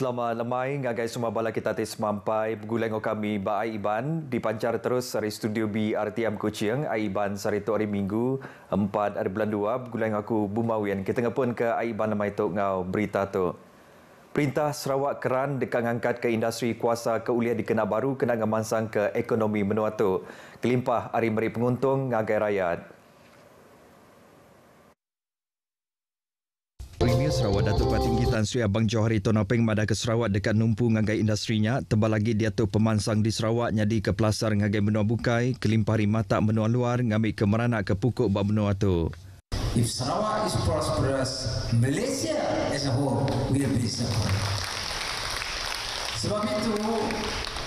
Selamat lemai ngagai semua bala kita tis mampai bergulai kami ba Aiban dipancar terus dari studio B RTM Kuching Aiban sari tu hari Minggu 4 hari bulan 2 bergulai aku Bumawian kita ngapun ke Aiban lemai tu ngau berita tu. Perintah Sarawak Keran dekat ngangkat ke industri kuasa keuliah di Kinabalu kena ngemansang ke ekonomi menua tu. Kelimpah hari meri penguntung ngagai rakyat. Premier Sarawak Datuk Patinggi Tan Sri Abang Johari Tonopeng mada ke Sarawak dekat numpu ngagai industrinya, tebal lagi dia tu pemansang di Sarawak nyadi ke pelasar ngagai benua bukai, kelimpari mata benua luar ngambil ke meranak ke pukuk bab benua tu. If Sarawak is prosperous, Malaysia as a whole will be successful. Sebab itu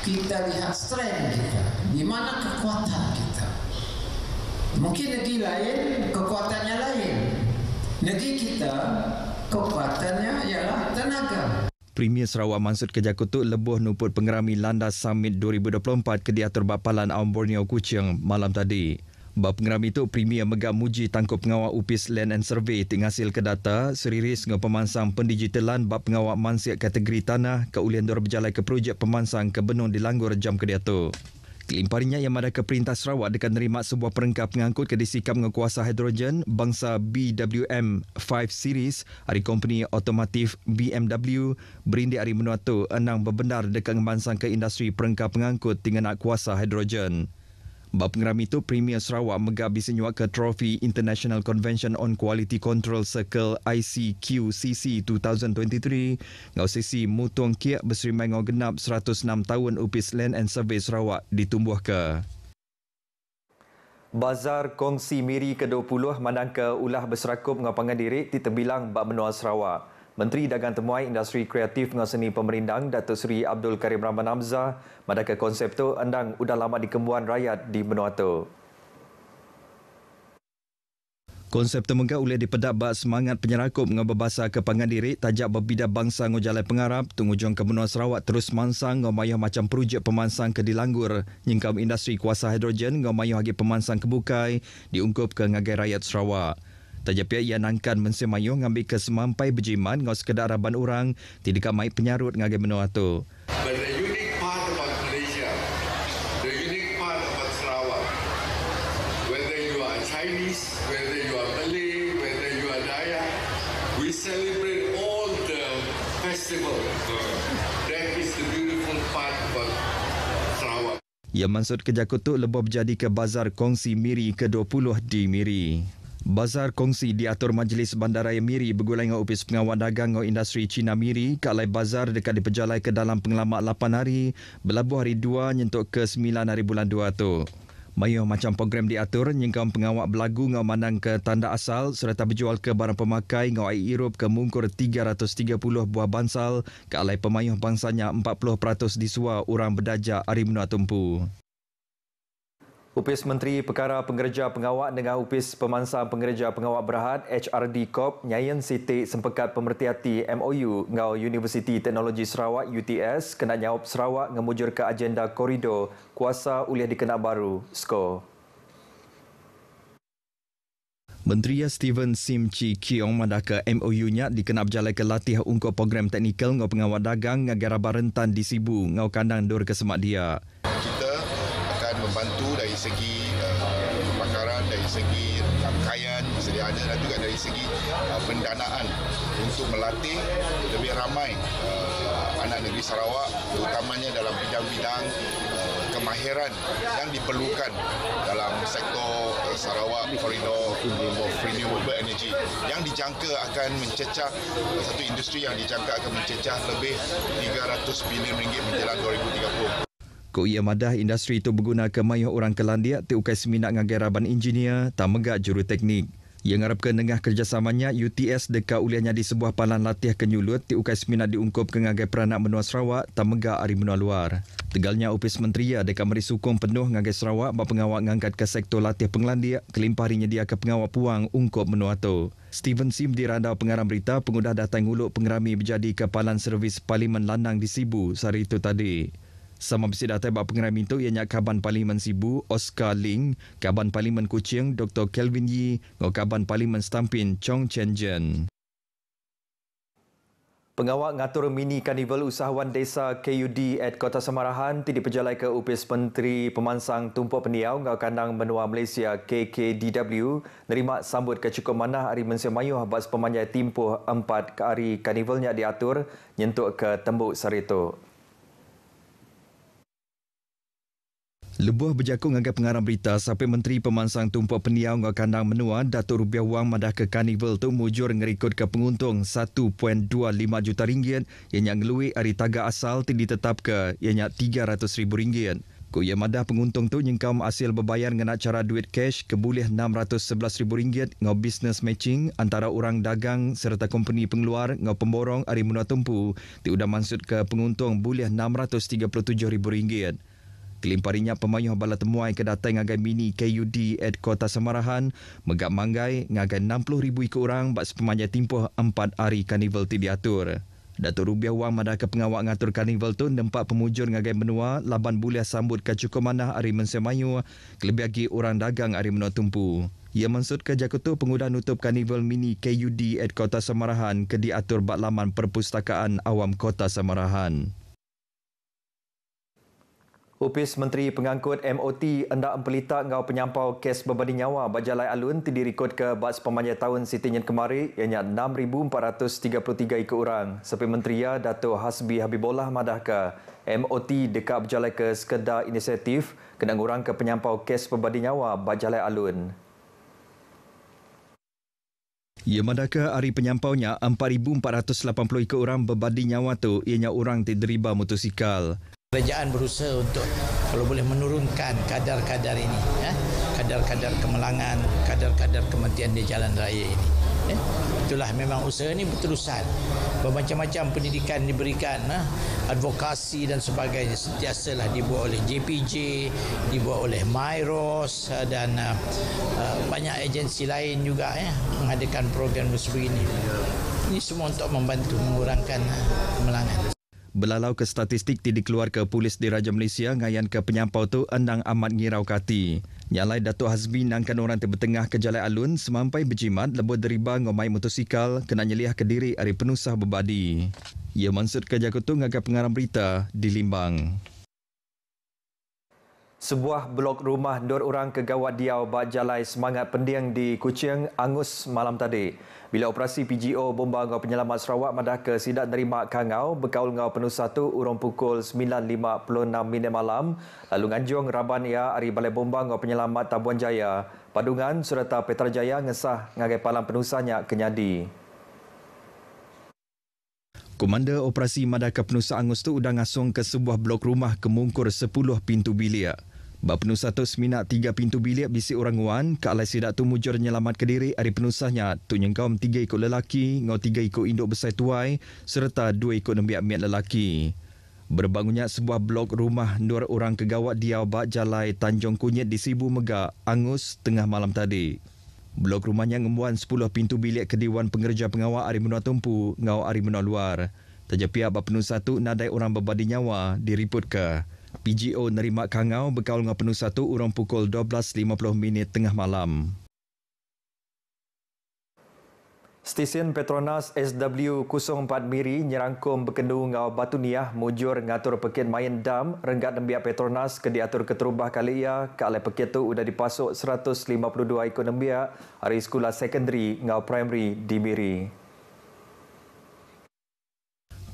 kita lihat strength kita, di mana kekuatan kita. Mungkin negeri lain kekuatannya lain. Negeri kita kekuatannya ialah tenaga. Premier Sarawak Mansud Kejakutuk lebuh nuput pengerami Landas Summit 2024 ke diatur Bapalan Awam Borneo Kuching malam tadi. Bab pengerami itu Premier megak muji tangkup pengawal UPIS Land and Survey tinghasil ke data seriris dengan pemansang pendigitalan bab pengawal mansiat kategori tanah keulian dor berjalan ke projek pemansang ke benung di Langgur jam ke diatur. Kelimparinya yang ada ke Perintah Sarawak dekat nerima sebuah perengkap pengangkut ke disikap dengan kuasa hidrogen bangsa BWM 5 series hari company otomotif BMW berindik hari menua tu enang berbendar dekat ngemansang ke industri perengkap pengangkut tinggal nak kuasa hidrogen. Bab pengerami itu Premier Sarawak megap disenyuak ke Trophy International Convention on Quality Control Circle ICQCC 2023 ngau sesi mutung kiak berserimai ngau genap 106 tahun UPIS Land and Survey Sarawak ditumbuh ke. Bazar Kongsi Miri ke-20 mandang ke ulah berserakup ngau Pangandirik di Tembilang bab benua Sarawak. Menteri Dagang Temuai Industri Kreatif dengan Seni Pemerindang Datuk Seri Abdul Karim Rahman Hamzah madaka konsep tu endang udah lama dikembuan rakyat di benua tu. Konsep temengga oleh dipedak bak semangat penyerakup dengan berbahasa ke Pangandirik tajak berbida bangsa ngau Jalai Pengarap tungujung ke benua Sarawak terus mansang ngau mayah macam projek pemansang ke Dilanggur nyingkam industri kuasa hidrogen ngau mayah bagi pemansang ke Bukai diungkup ke ngagai rakyat Sarawak. Tajapia ia nangkan mensemayuh ngambil ke semampai berjiman ngau sekedar raban orang tidak mai penyarut ngagai benua tu. But the unique part about Malaysia, the unique part about Sarawak, whether you are Chinese, whether you are Malay, whether you are Dayak, we celebrate all the festivals. That is the beautiful part about Sarawak. Ia Mansud Kejakutuk lebuh berjadi ke Bazar Kongsi Miri ke-20 di Miri. Bazar Kongsi diatur Majlis Bandaraya Miri bergulai dengan UPIS Pengawal Dagang dengan Industri Cina Miri kat Lai Bazar dekat diperjalai ke dalam pengelamak 8 hari berlabuh hari 2 nyentuk ke 9 hari bulan 2 tu. Mayuh macam program diatur nyengkam pengawal belagu ngau mandang ke tanda asal serta berjual ke barang pemakai ngau air Europe ke mungkur 330 buah bansal ke alai pemayuh bangsanya 40% disua orang berdajak hari menua tumpu. UPIS Menteri Perkara Pengerja Pengawak dengan UPIS Pemansang Pengerja Pengawak Berhad HRD Corp nyayan sitik sempekat pemerhati MOU ngau Universiti Teknologi Sarawak UTS kena nyawab Sarawak ngemujur ke agenda koridor kuasa uliah di Kinabalu skor. Menteri Steven Sim Chi Kiong madaka MOU-nya dikenap berjalan ke latih ungkup program teknikal ngau pengawal dagang ngagai raba rentan di Sibu ngau kandang dur ke semak dia. Kita akan membantu dari segi pemakaran, dari segi rangkaian sedia ada dan juga dari segi pendanaan untuk melatih lebih ramai anak negeri Sarawak terutamanya dalam bidang-bidang kemahiran yang diperlukan dalam sektor Sarawak Corridor of Renewable Energy yang dijangka akan mencecah satu industri yang dijangka akan mencecah lebih 300 bilion ringgit menjelang 2030. Ko ia madah industri itu berguna ke mayuh orang kelandiak tiukai seminat ngagai raban engineer tak megak juruteknik. Ia ngarapkan dengah kerjasamanya UTS dekat uliahnya di sebuah palan latih kenyulut tiukai seminat diungkup ke ngagai peranak benua Sarawak tak megak hari benua luar. Tegalnya UPIS Menteri dekat meri sukung penuh ngagai Sarawak bak pengawal ngangkat ke sektor latih penglandiak kelimparinya dia ke pengawal puang ungkup benua tu. Steven Sim dirandau pengarang berita pengudah datang uluk pengerami berjadi ke palan servis Parlimen Landang di Sibu sehari itu tadi. Sama besi datai bak pengerami itu ianya Kaban Parlimen Sibu Oscar Ling, Kaban Parlimen Kuching Dr. Kelvin Yee, dan Kaban Parlimen Stampin Chong Chen Jen. Pengawal ngatur mini karnival usahawan desa KUD at Kota Samarahan ti diperjalai ke Upis Menteri Pemansang Tumpuk Pendiau ngau kandang benua Malaysia KKDW nerima sambut ke cukup manah hari Mensia Mayuh bas pemanjai timpuh 4 hari karnivalnya diatur nyentuk ke Tembuk Sarito. Lebuh berjakung agak pengarang berita sampai Menteri Pemansang Tumpuk Pendiau ngau kandang menua Datuk Rubiah Wang madah ke karnival tu mujur ngerikut ke penguntung 1.25 juta ringgit yang ngelui hari taga asal ti ditetap ke yang 300,000 ringgit. Ku ia madah penguntung tu nyengkam hasil berbayar dengan cara duit cash keboleh 611,000 ringgit ngau business matching antara orang dagang serta company pengeluar ngau pemborong hari menua tumpu ti udah maksud ke penguntung boleh 637,000 ringgit. Kelimparinya pemayuh bala temuai kedatai ngagai mini KUD at Kota Samarahan megak manggai ngagai 60,000 ikut orang bak sepemanjai timpuh 4 hari karnival ti diatur. Datuk Rubiah Wang madah ke pengawal ngatur karnival tu nempak pemujur ngagai menua laban boleh sambut ke cukup manah hari Mensia Mayuh kelebih lagi orang dagang hari menua tumpu. Ia maksud ke jakutu pengudah nutup karnival mini KUD at Kota Samarahan ke diatur bak laman Perpustakaan Awam Kota Samarahan. Upis Menteri Pengangkut MOT hendak empelita ngau penyampau kes berbanding nyawa Bajalai Alun ti dirikut ke bas pemanjai tahun Sitinyen kemari ianya 6,433 ikut orang. Seperti Menteri Dato' Hasbi Habibullah madah ke MOT dekat berjalai ke sekedar inisiatif kena ngurang ke penyampau kes berbanding nyawa Bajalai Alun. Ia madaka hari penyampaunya 4,480 ikut orang berbanding nyawa tu ianya orang ti deriba motosikal. Kerajaan berusaha untuk kalau boleh menurunkan kadar-kadar ini, kadar-kadar kemalangan, kadar-kadar kematian di jalan raya ini. Itulah memang usaha ini berterusan. Bermacam-macam pendidikan diberikan, advokasi dan sebagainya sentiasalah dibuat oleh JPJ, dibuat oleh Myros dan banyak agensi lain juga mengadakan program sebegini. Ini semua untuk membantu mengurangkan kemalangan. Belalau ke statistik ti dikeluar ke Polis Diraja Malaysia ngayan ke penyampau tu endang amat ngirau kati. Nyalai Datuk Hazmi nangkan orang ti bertengah ke Jalai Alun semampai berjimat lebih deriba ngomai motosikal kena nyeliah ke diri hari penusah berbadi. Ia maksud ke jakutu ngagak pengarang berita di Limbang. Sebuah blok rumah dua orang kegawat diau bak jalai semangat pendiang di Kuching angus malam tadi. Bila operasi PGO Bomba Ngau Penyelamat Sarawak madah ke sidak nerima kangau berkaul ngau penuh satu urung pukul 9.56 minit malam lalu nganjung raban ia hari Balai Bomba Ngau Penyelamat Tabuan Jaya Padungan serta Petrajaya ngesah ngagai palang penusahnya kenyadi. Komander Operasi Madaka Penusa Angus tu udah ngasung ke sebuah blok rumah kemungkur 10 pintu bilik. Bap penusah tu seminat 3 pintu bilik bisi orang wan, ke alai sidak tu mujur nyelamat ke diri hari penusahnya tu nyengkaum 3 ikut lelaki, ngau 3 ikut induk besar tuai serta 2 ikut nembiak miat lelaki. Berbangunnya sebuah blok rumah dua orang kegawat diau bak jalai Tanjung Kunyit di Sibu Megak, Angus tengah malam tadi. Blok rumahnya ngembuan 10 pintu bilik ke Dewan Pengerja Pengawal Ari Menua Tumpu, ngau Ari Menua Luar. Taja pihak bap penusah tu nadai orang berbadi nyawa diriput ke. PGO nerima kangau berkaul dengan penusah tu urang pukul 12.50 minit tengah malam. Stesen Petronas SW04 Miri nyerangkum berkendu ngau Batu Niah mujur ngatur pekit main dam renggat nembiak Petronas ke diatur keterubah kali ia ke alai pekit tu udah dipasuk 152 ikut nembiak hari sekolah sekondari ngau primary di Miri.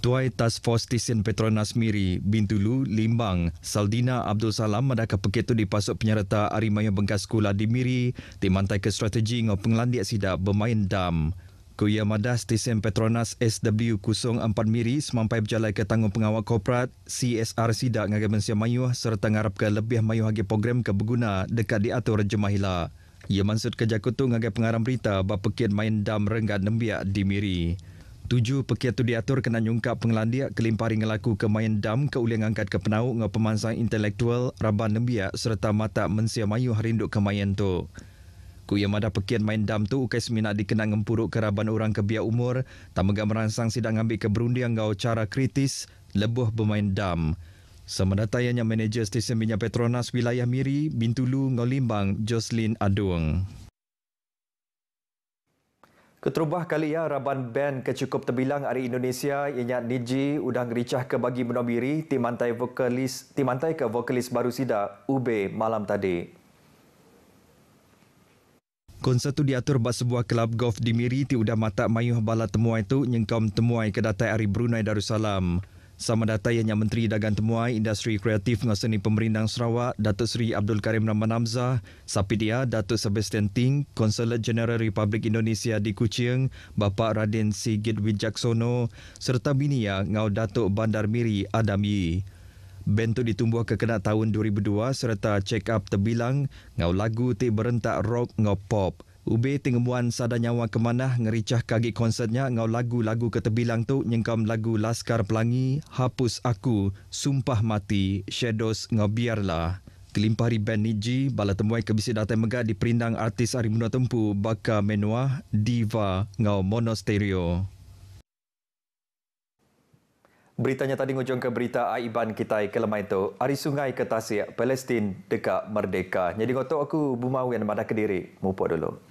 Tuai Task Force Stesen Petronas Miri, Bintulu, Limbang, Saldina Abdul Salam madaka pekit tu dipasuk penyerta Arimaya Bengkas Sekolah di Miri dimantai ke strategi ngau pengelandiak sidak bermain dam. Kuya madah Stesen Petronas SW04 Miri semampai berjalai ke tanggung pengawal korporat CSR sidak ngagai Mensia Mayuh serta ngarap ke lebih mayuh lagi program ke berguna dekat diatur Jemahila. Ia maksud ke jakutu ngagai pengarang berita bap pekit main dam renggat nembiak di Miri. 7 pekit tu diatur kena nyungkap pengelandiak kelimpari ngelaku ke main dam ke uliang angkat ke penau ngau pemansang intelektual Raban Nembiak serta mata Mensia Mayuh harinduk ke main tu. Kuya madah pekit main dam tu ukai seminat dikenang ngempuruk ke Raban orang ke biak umur tak megak merangsang sidang ambil ke berundiang ngau cara kritis lebuh bermain dam. Semendatayanya manager stesen minyak Petronas wilayah Miri, Bintulu, Ngau Limbang, Jocelyn Adung. Keterubah kali ya Raban band kecukup terbilang hari Indonesia ianya Niji udang ricah ke bagi menomiri tim mantai ke vokalis baru sida Ube malam tadi. Konsert itu diatur bak sebuah kelab golf di Miri ti udah mata mayuh bala temuai tu nyengkam temuai kedatai Ari Brunei Darussalam. Sama data ianya Menteri Dagang Temuai, Industri Kreatif dengan Seni Pemerintah Sarawak, Datuk Seri Abdul Karim Rahman Hamzah, Sapidia, Datuk Sebastian Ting, Konsulat Jeneral Republik Indonesia di Kuching, Bapa Radin Sigit Wijaksono, serta binia ngau Datuk Bandar Miri Adam Yi. Band tu ditumbuh ke kena tahun 2002 serta check up terbilang ngau lagu ti berentak rock ngau pop. Ube tengemuan sada nyawa kemanah ngericah kagi konsertnya ngau lagu-lagu keterbilang tu nyengkam lagu Laskar Pelangi, Hapus Aku, Sumpah Mati, Shadows ngau Biarlah. Kelimpah hari band Niji, bala temuai kebisi datai megah di perindang artis Hari Muda Tempu, Baka Menua, Diva ngau Monostereo. Beritanya tadi ngujung ke berita Aiban kita ke lemai itu. Ari Sungai ke Tasik, Palestin dekat merdeka. Jadi ngotok aku Bumawi yang madah Kediri. Mupuk dulu.